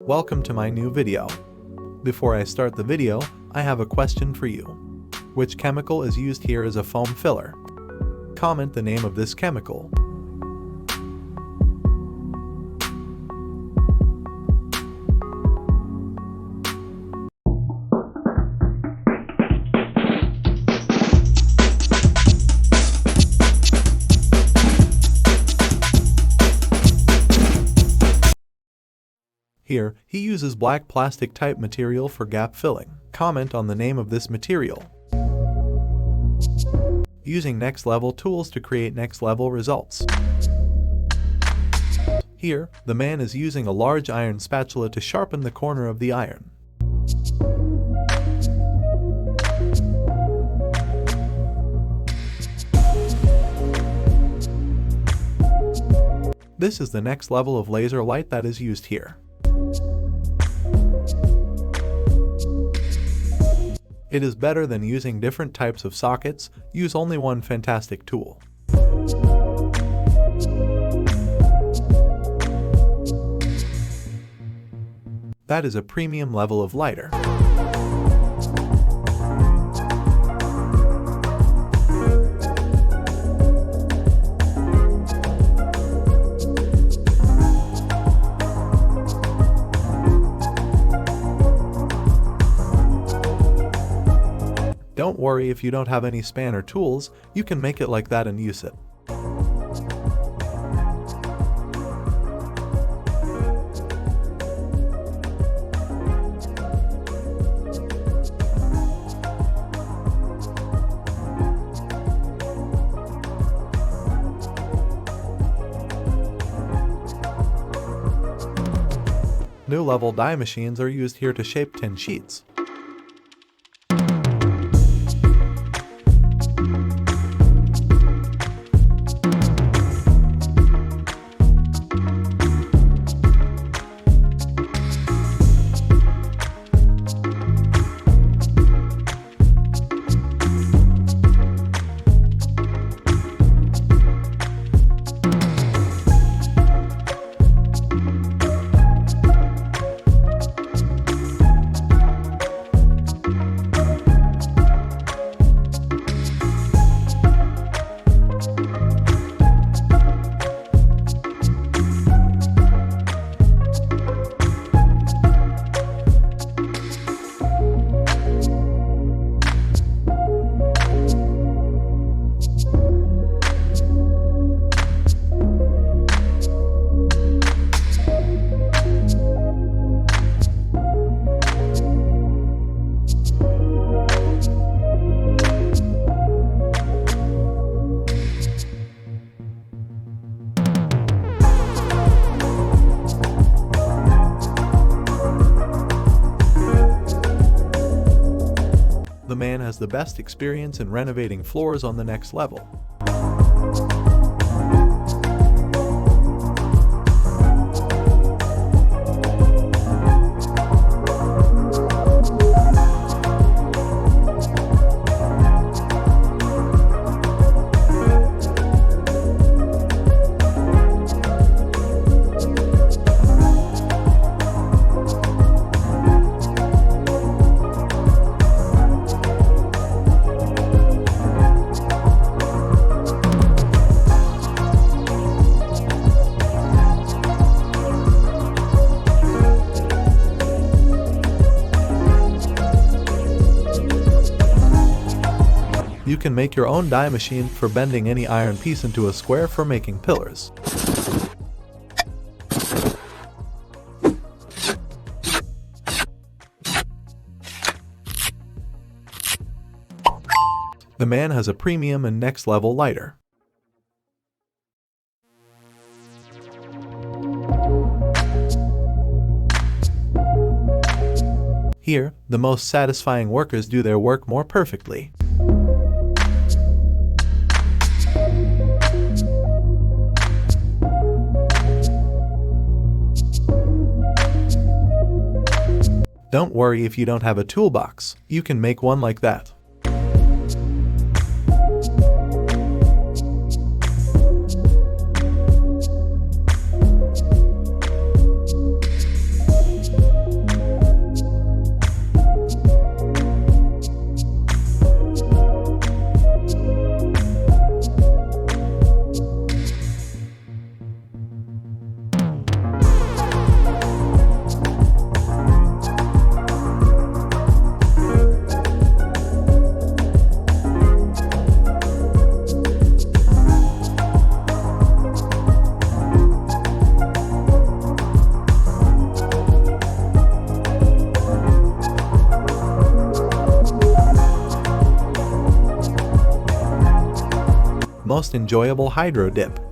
Welcome to my new video. Before I start the video, I have a question for you. Which chemical is used here as a foam filler? Comment the name of this chemical. Here, he uses black plastic type material for gap filling. Comment on the name of this material. Using next level tools to create next level results. Here, the man is using a large iron spatula to sharpen the corner of the iron. This is the next level of laser light that is used here. It is better than using different types of sockets. Use only one fantastic tool. That is a premium level of lighter. Don't worry if you don't have any span or tools, you can make it like that and use it. New level die machines are used here to shape tin sheets. The man has the best experience in renovating floors on the next level. You can make your own die machine for bending any iron piece into a square for making pillars. The man has a premium and next level lighter. Here, the most satisfying workers do their work more perfectly. Don't worry if you don't have a toolbox, you can make one like that. most enjoyable hydro dip?